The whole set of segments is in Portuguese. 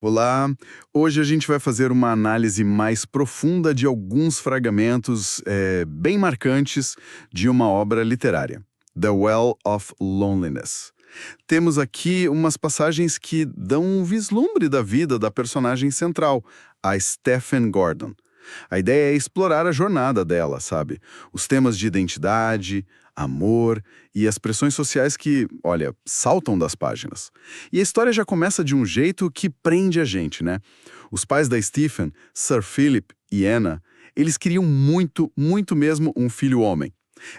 Olá! Hoje a gente vai fazer uma análise mais profunda de alguns fragmentos bem marcantes de uma obra literária, The Well of Loneliness. Temos aqui umas passagens que dão um vislumbre da vida da personagem central, a Stephen Gordon. A ideia é explorar a jornada dela, sabe? Os temas de identidade, amor e as pressões sociais que, olha, saltam das páginas. E a história já começa de um jeito que prende a gente, né? Os pais da Stephen, Sir Philip e Anna, eles queriam muito, muito mesmo um filho homem.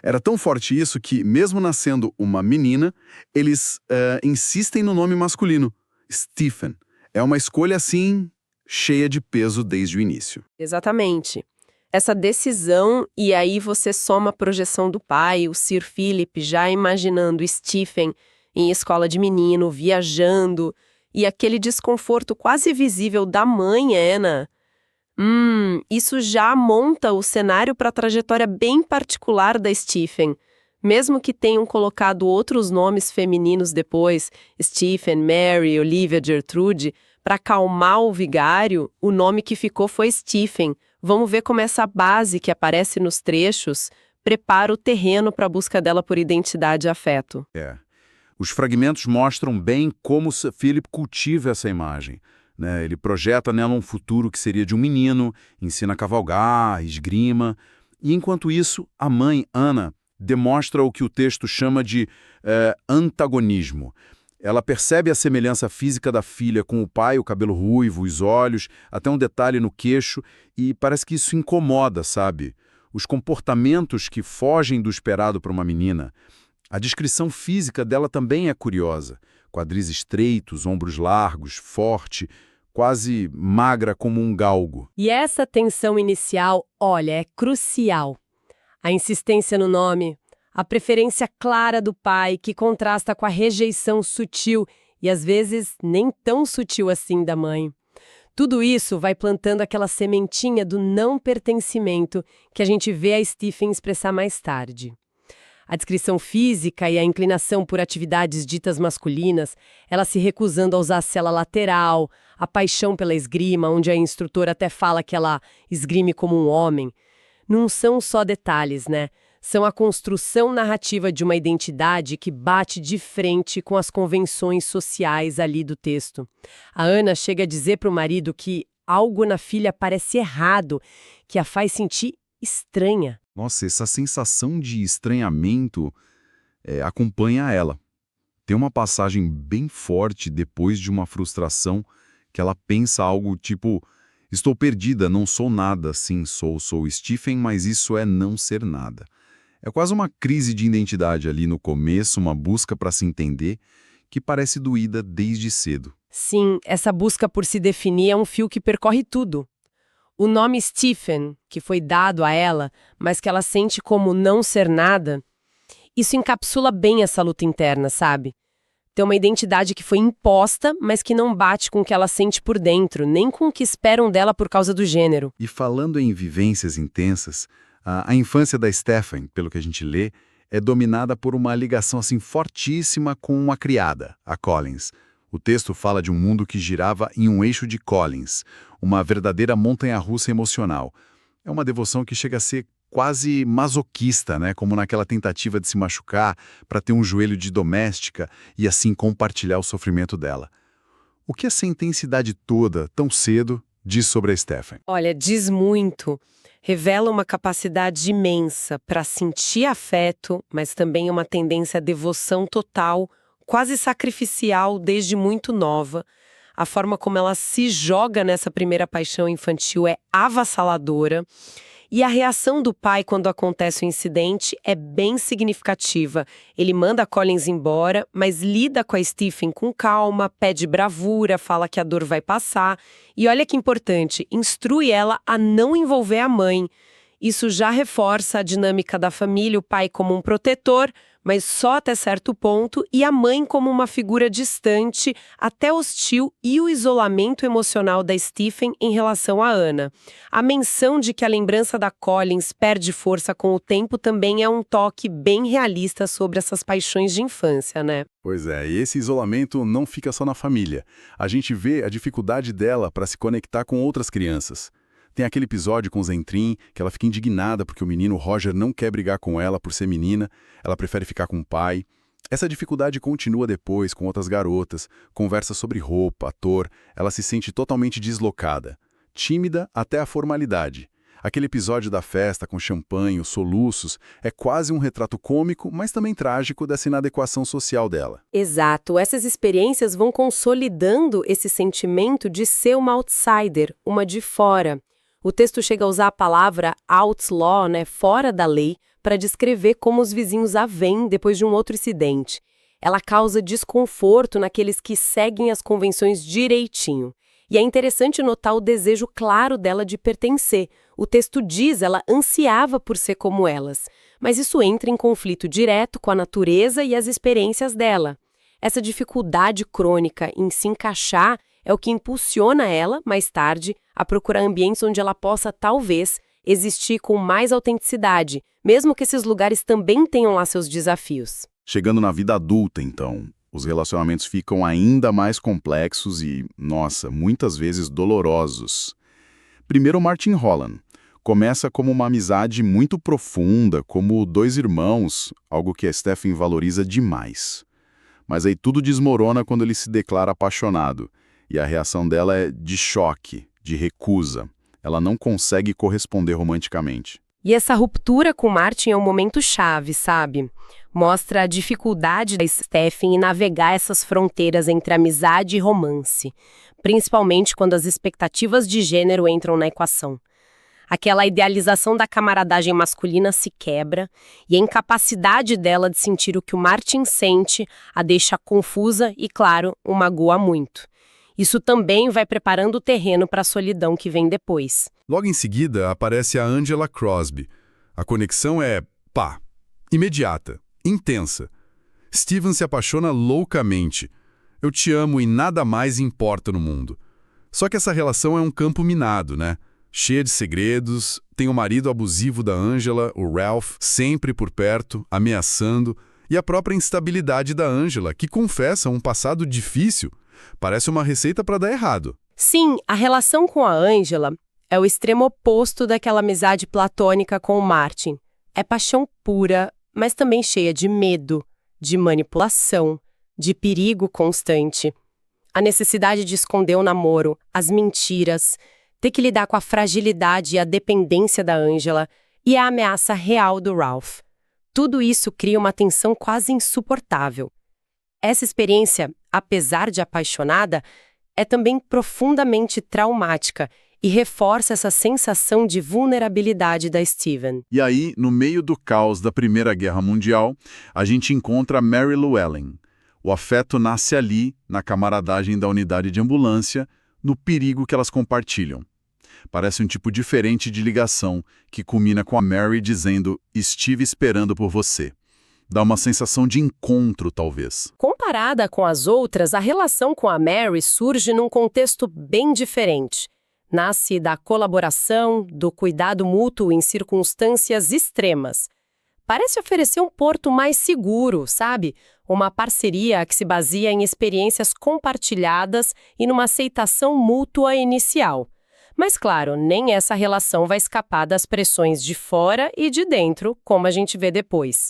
Era tão forte isso que, mesmo nascendo uma menina, eles insistem no nome masculino, Stephen. É uma escolha, assim, cheia de peso desde o início. Exatamente. Essa decisão, e aí você soma a projeção do pai, o Sir Philip, já imaginando Stephen em escola de menino, viajando, e aquele desconforto quase visível da mãe, Anna. Isso já monta o cenário para a trajetória bem particular da Stephen. Mesmo que tenham colocado outros nomes femininos depois, Stephen, Mary, Olivia, Gertrude, para acalmar o vigário, o nome que ficou foi Stephen. Vamos ver como essa base que aparece nos trechos prepara o terreno para a busca dela por identidade e afeto. Os fragmentos mostram bem como Sir Philip cultiva essa imagem, né? Ele projeta nela um futuro que seria de um menino, ensina a cavalgar, esgrima, e enquanto isso, a mãe, Anna, demonstra o que o texto chama de antagonismo. Ela percebe a semelhança física da filha com o pai, o cabelo ruivo, os olhos, até um detalhe no queixo, e parece que isso incomoda, sabe? Os comportamentos que fogem do esperado para uma menina. A descrição física dela também é curiosa. Quadris estreitos, ombros largos, forte, quase magra como um galgo. E essa tensão inicial, olha, é crucial. A insistência no nome, a preferência clara do pai que contrasta com a rejeição sutil e às vezes nem tão sutil assim da mãe. Tudo isso vai plantando aquela sementinha do não pertencimento que a gente vê a Stephen expressar mais tarde. A descrição física e a inclinação por atividades ditas masculinas, ela se recusando a usar a cela lateral, a paixão pela esgrima, onde a instrutora até fala que ela esgrime como um homem, não são só detalhes, né? São a construção narrativa de uma identidade que bate de frente com as convenções sociais ali do texto. A Anna chega a dizer para o marido que algo na filha parece errado, que a faz sentir estranha. Nossa, essa sensação de estranhamento acompanha ela. Tem uma passagem bem forte depois de uma frustração que ela pensa algo tipo: estou perdida, não sou nada, sim, sou Stephen, mas isso é não ser nada. É quase uma crise de identidade ali no começo, uma busca para se entender, que parece doída desde cedo. Sim, essa busca por se definir é um fio que percorre tudo. O nome Stephen, que foi dado a ela, mas que ela sente como não ser nada, isso encapsula bem essa luta interna, sabe? Tem uma identidade que foi imposta, mas que não bate com o que ela sente por dentro, nem com o que esperam dela por causa do gênero. E falando em vivências intensas, a infância da Stephen, pelo que a gente lê, é dominada por uma ligação assim fortíssima com uma criada, a Collins. O texto fala de um mundo que girava em um eixo de Collins, uma verdadeira montanha-russa emocional. É uma devoção que chega a ser quase masoquista, né? Como naquela tentativa de se machucar para ter um joelho de doméstica e assim compartilhar o sofrimento dela. O que essa intensidade toda, tão cedo, diz sobre a Stephen? Olha, diz muito. Revela uma capacidade imensa para sentir afeto, mas também uma tendência à devoção total, quase sacrificial desde muito nova. A forma como ela se joga nessa primeira paixão infantil é avassaladora. E a reação do pai quando acontece o incidente é bem significativa. Ele manda a Collins embora, mas lida com a Stephen com calma, pede bravura, fala que a dor vai passar. E olha que importante, instrui ela a não envolver a mãe. Isso já reforça a dinâmica da família, o pai como um protetor, mas só até certo ponto, e a mãe como uma figura distante, até hostil, e o isolamento emocional da Stephen em relação a Anna. A menção de que a lembrança da Collins perde força com o tempo também é um toque bem realista sobre essas paixões de infância, né? Pois é, e esse isolamento não fica só na família. A gente vê a dificuldade dela para se conectar com outras crianças. Tem aquele episódio com o Zentrin, que ela fica indignada porque o menino Roger não quer brigar com ela por ser menina, ela prefere ficar com o pai. Essa dificuldade continua depois com outras garotas, conversa sobre roupa, ator, ela se sente totalmente deslocada, tímida até a formalidade. Aquele episódio da festa com champanhe, os soluços, é quase um retrato cômico, mas também trágico dessa inadequação social dela. Exato, essas experiências vão consolidando esse sentimento de ser uma outsider, uma de fora. O texto chega a usar a palavra outlaw, né, fora da lei, para descrever como os vizinhos a veem depois de um outro incidente. Ela causa desconforto naqueles que seguem as convenções direitinho. E é interessante notar o desejo claro dela de pertencer. O texto diz ela ansiava por ser como elas, mas isso entra em conflito direto com a natureza e as experiências dela. Essa dificuldade crônica em se encaixar é o que impulsiona ela, mais tarde, a procurar ambientes onde ela possa, talvez, existir com mais autenticidade, mesmo que esses lugares também tenham lá seus desafios. Chegando na vida adulta, então, os relacionamentos ficam ainda mais complexos e, nossa, muitas vezes dolorosos. Primeiro, Martin Holland. Começa como uma amizade muito profunda, como dois irmãos, algo que a Stephen valoriza demais. Mas aí tudo desmorona quando ele se declara apaixonado. E a reação dela é de choque, de recusa. Ela não consegue corresponder romanticamente. E essa ruptura com Martin é um momento chave, sabe? Mostra a dificuldade da Stephen em navegar essas fronteiras entre amizade e romance, principalmente quando as expectativas de gênero entram na equação. Aquela idealização da camaradagem masculina se quebra e a incapacidade dela de sentir o que o Martin sente a deixa confusa e, claro, o magoa muito. Isso também vai preparando o terreno para a solidão que vem depois. Logo em seguida, aparece a Angela Crosby. A conexão é, imediata, intensa. Steven se apaixona loucamente. Eu te amo e nada mais importa no mundo. Só que essa relação é um campo minado, né? Cheia de segredos, tem o marido abusivo da Angela, o Ralph, sempre por perto, ameaçando, e a própria instabilidade da Angela, que confessa um passado difícil. Parece uma receita para dar errado. Sim, a relação com a Angela é o extremo oposto daquela amizade platônica com o Martin. É paixão pura, mas também cheia de medo, de manipulação, de perigo constante. A necessidade de esconder o namoro, as mentiras, ter que lidar com a fragilidade e a dependência da Angela e a ameaça real do Ralph. Tudo isso cria uma tensão quase insuportável. Essa experiência, apesar de apaixonada, é também profundamente traumática e reforça essa sensação de vulnerabilidade da Stephen. E aí, no meio do caos da Primeira Guerra Mundial, a gente encontra Mary Llewellyn. O afeto nasce ali, na camaradagem da unidade de ambulância, no perigo que elas compartilham. Parece um tipo diferente de ligação, que culmina com a Mary dizendo "estive esperando por você". Dá uma sensação de encontro, talvez. Comparada com as outras, a relação com a Mary surge num contexto bem diferente. Nasce da colaboração, do cuidado mútuo em circunstâncias extremas. Parece oferecer um porto mais seguro, sabe? Uma parceria que se baseia em experiências compartilhadas e numa aceitação mútua inicial. Mas, claro, nem essa relação vai escapar das pressões de fora e de dentro, como a gente vê depois.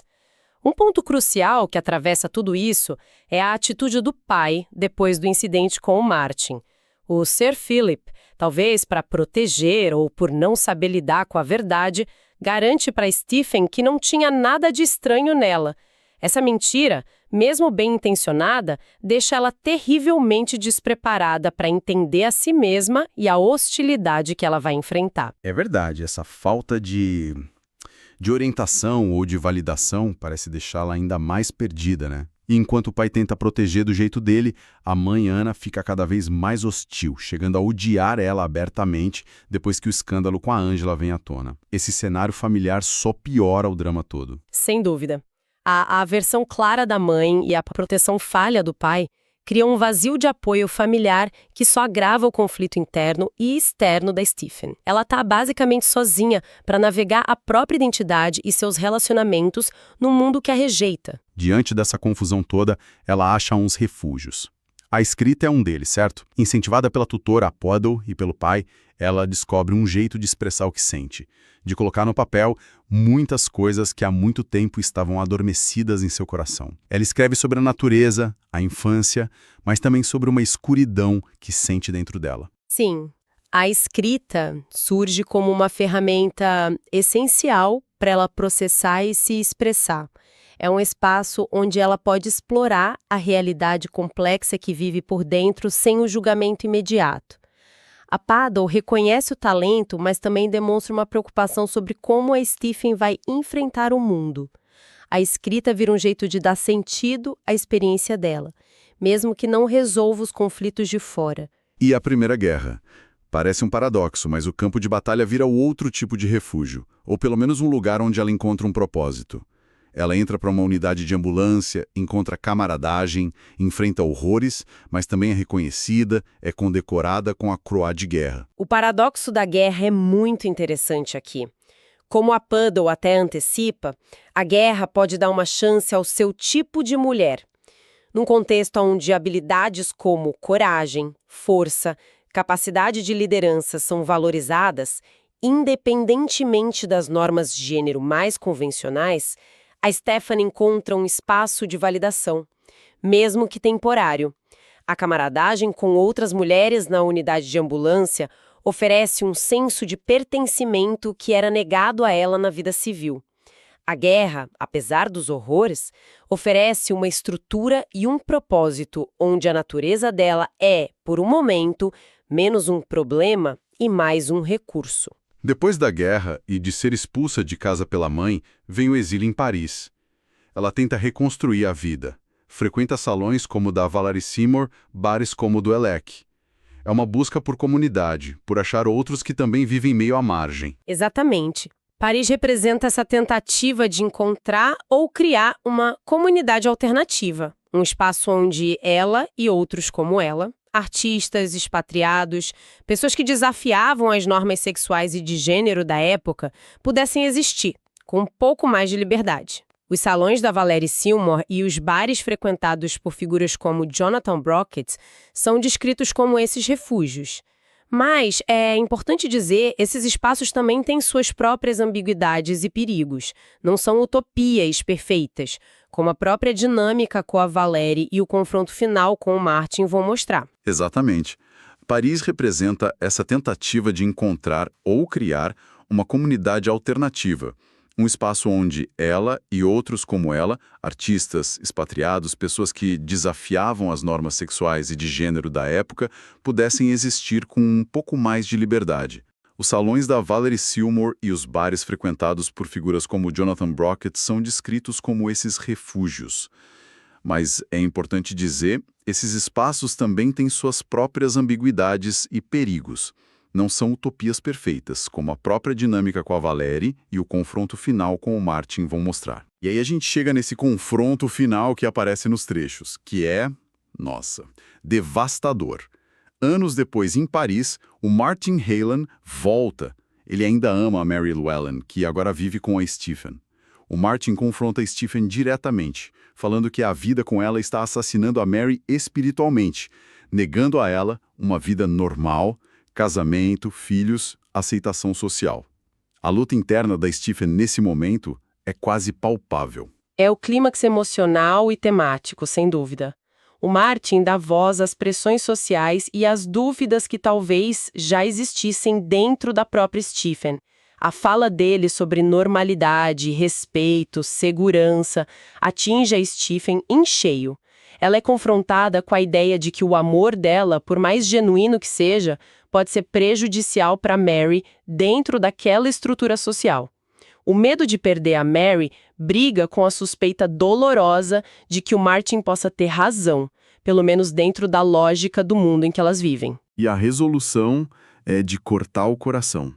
Um ponto crucial que atravessa tudo isso é a atitude do pai depois do incidente com o Martin. O Sir Philip, talvez para proteger ou por não saber lidar com a verdade, garante para Stephen que não tinha nada de estranho nela. Essa mentira, mesmo bem intencionada, deixa ela terrivelmente despreparada para entender a si mesma e a hostilidade que ela vai enfrentar. É verdade, essa falta de orientação ou de validação parece deixá-la ainda mais perdida, né? E enquanto o pai tenta proteger do jeito dele, a mãe Ana fica cada vez mais hostil, chegando a odiar ela abertamente depois que o escândalo com a Angela vem à tona. Esse cenário familiar só piora o drama todo. Sem dúvida. A aversão clara da mãe e a proteção falha do pai criam um vazio de apoio familiar que só agrava o conflito interno e externo da Stephen. Ela está basicamente sozinha para navegar a própria identidade e seus relacionamentos num mundo que a rejeita. Diante dessa confusão toda, ela acha uns refúgios. A escrita é um deles, certo? Incentivada pela tutora Apodle e pelo pai, ela descobre um jeito de expressar o que sente, de colocar no papel muitas coisas que há muito tempo estavam adormecidas em seu coração. Ela escreve sobre a natureza, a infância, mas também sobre uma escuridão que sente dentro dela. Sim, a escrita surge como uma ferramenta essencial para ela processar e se expressar. É um espaço onde ela pode explorar a realidade complexa que vive por dentro sem o julgamento imediato. A Paddle reconhece o talento, mas também demonstra uma preocupação sobre como a Stephen vai enfrentar o mundo. A escrita vira um jeito de dar sentido à experiência dela, mesmo que não resolva os conflitos de fora. E a Primeira Guerra? Parece um paradoxo, mas o campo de batalha vira outro tipo de refúgio, ou pelo menos um lugar onde ela encontra um propósito. Ela entra para uma unidade de ambulância, encontra camaradagem, enfrenta horrores, mas também é reconhecida, é condecorada com a Croix de Guerra. O paradoxo da guerra é muito interessante aqui. Como a Paddle até antecipa, a guerra pode dar uma chance ao seu tipo de mulher. Num contexto onde habilidades como coragem, força, capacidade de liderança são valorizadas, independentemente das normas de gênero mais convencionais, a Stephanie encontra um espaço de validação, mesmo que temporário. A camaradagem com outras mulheres na unidade de ambulância oferece um senso de pertencimento que era negado a ela na vida civil. A guerra, apesar dos horrores, oferece uma estrutura e um propósito onde a natureza dela é, por um momento, menos um problema e mais um recurso. Depois da guerra e de ser expulsa de casa pela mãe, vem o exílio em Paris. Ela tenta reconstruir a vida. Frequenta salões como o da Valerie Seymour, bares como o do Elec. É uma busca por comunidade, por achar outros que também vivem meio à margem. Exatamente. Paris representa essa tentativa de encontrar ou criar uma comunidade alternativa, um espaço onde ela e outros como ela, artistas, expatriados, pessoas que desafiavam as normas sexuais e de gênero da época, pudessem existir, com um pouco mais de liberdade. Os salões da Valerie Seymour e os bares frequentados por figuras como Jonathan Brockett são descritos como esses refúgios. Mas, é importante dizer, esses espaços também têm suas próprias ambiguidades e perigos. Não são utopias perfeitas, como a própria dinâmica com a Valerie e o confronto final com o Martin vão mostrar. Exatamente. Paris representa essa tentativa de encontrar ou criar uma comunidade alternativa, um espaço onde ela e outros como ela, artistas, expatriados, pessoas que desafiavam as normas sexuais e de gênero da época, pudessem existir com um pouco mais de liberdade. Os salões da Valerie Seymour e os bares frequentados por figuras como Jonathan Brockett são descritos como esses refúgios. Mas é importante dizer, esses espaços também têm suas próprias ambiguidades e perigos. Não são utopias perfeitas, como a própria dinâmica com a Valerie e o confronto final com o Martin vão mostrar. E aí a gente chega nesse confronto final que aparece nos trechos, que é, nossa, devastador. Anos depois, em Paris, o Martin Heylan volta. Ele ainda ama a Mary Llewellyn, que agora vive com a Stephen. O Martin confronta a Stephen diretamente, falando que a vida com ela está assassinando a Mary espiritualmente, negando a ela uma vida normal, casamento, filhos, aceitação social. A luta interna da Stephen nesse momento é quase palpável. É o clímax emocional e temático, sem dúvida. O Martin dá voz às pressões sociais e às dúvidas que talvez já existissem dentro da própria Stephen. A fala dele sobre normalidade, respeito, segurança atinge a Stephen em cheio. Ela é confrontada com a ideia de que o amor dela, por mais genuíno que seja, pode ser prejudicial para Mary dentro daquela estrutura social. O medo de perder a Mary briga com a suspeita dolorosa de que o Martin possa ter razão, pelo menos dentro da lógica do mundo em que elas vivem. E a resolução é de cortar o coração.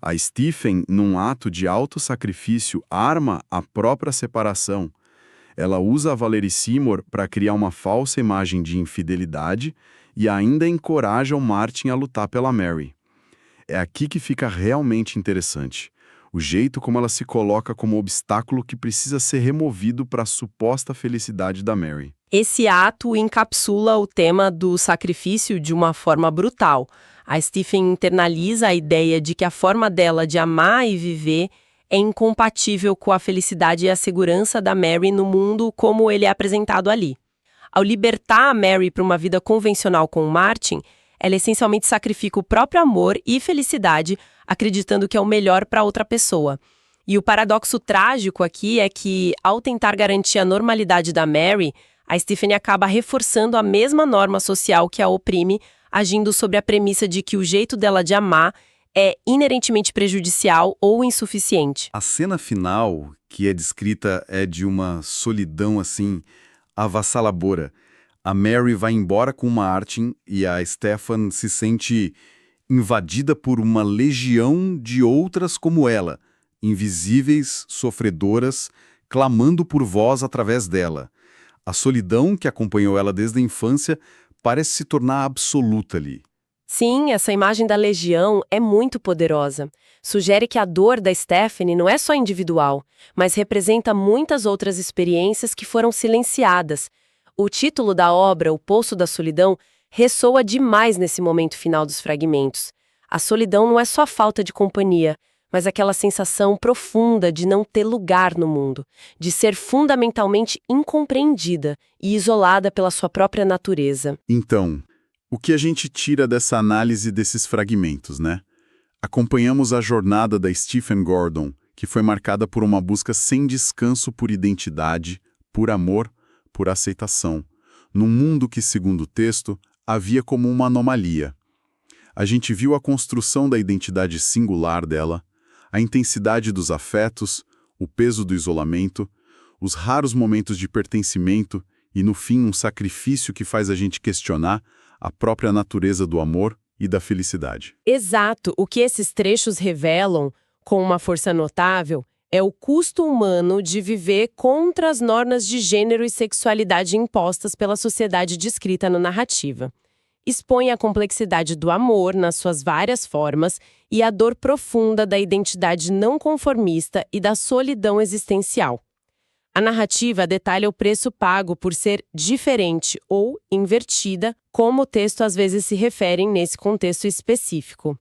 A Stephen, num ato de autossacrifício, arma a própria separação. Ela usa a Valerie Seymour para criar uma falsa imagem de infidelidade e ainda encoraja o Martin a lutar pela Mary. É aqui que fica realmente interessante. O jeito como ela se coloca como obstáculo que precisa ser removido para a suposta felicidade da Mary. Esse ato encapsula o tema do sacrifício de uma forma brutal. A Stephen internaliza a ideia de que a forma dela de amar e viver é incompatível com a felicidade e a segurança da Mary no mundo como ele é apresentado ali. Ao libertar a Mary para uma vida convencional com o Martin, ela essencialmente sacrifica o próprio amor e felicidade, acreditando que é o melhor para outra pessoa. E o paradoxo trágico aqui é que, ao tentar garantir a normalidade da Mary, a Stephen acaba reforçando a mesma norma social que a oprime, agindo sobre a premissa de que o jeito dela de amar é inerentemente prejudicial ou insuficiente. A cena final que é descrita é de uma solidão, assim, avassaladora. A Mary vai embora com o Martin e a Stephen se sente invadida por uma legião de outras como ela, invisíveis, sofredoras, clamando por voz através dela. A solidão que acompanhou ela desde a infância parece se tornar absoluta ali. Sim, essa imagem da legião é muito poderosa. Sugere que a dor da Stephanie não é só individual, mas representa muitas outras experiências que foram silenciadas. O título da obra, O Poço da Solidão, ressoa demais nesse momento final dos fragmentos. A solidão não é só falta de companhia, mas aquela sensação profunda de não ter lugar no mundo, de ser fundamentalmente incompreendida e isolada pela sua própria natureza. Então, o que a gente tira dessa análise desses fragmentos, né? Acompanhamos a jornada da Stephen Gordon, que foi marcada por uma busca sem descanso por identidade, por amor, por aceitação, num mundo que, segundo o texto, havia como uma anomalia. A gente viu a construção da identidade singular dela, a intensidade dos afetos, o peso do isolamento, os raros momentos de pertencimento e, no fim, um sacrifício que faz a gente questionar a própria natureza do amor e da felicidade. Exato. O que esses trechos revelam, com uma força notável, é o custo humano de viver contra as normas de gênero e sexualidade impostas pela sociedade descrita na narrativa. Expõe a complexidade do amor nas suas várias formas e a dor profunda da identidade não conformista e da solidão existencial. A narrativa detalha o preço pago por ser diferente ou invertida, como o texto às vezes se refere nesse contexto específico.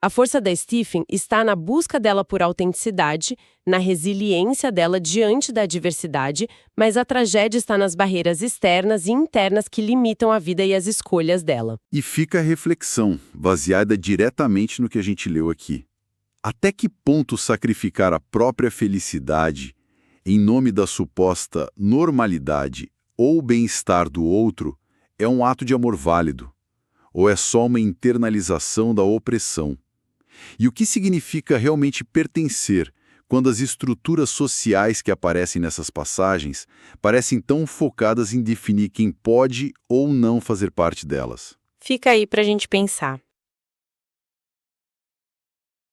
A força da Stephen está na busca dela por autenticidade, na resiliência dela diante da adversidade, mas a tragédia está nas barreiras externas e internas que limitam a vida e as escolhas dela. E fica a reflexão, baseada diretamente no que a gente leu aqui. Até que ponto sacrificar a própria felicidade em nome da suposta normalidade ou bem-estar do outro é um ato de amor válido? Ou é só uma internalização da opressão? E o que significa realmente pertencer quando as estruturas sociais que aparecem nessas passagens parecem tão focadas em definir quem pode ou não fazer parte delas? Fica aí pra gente pensar.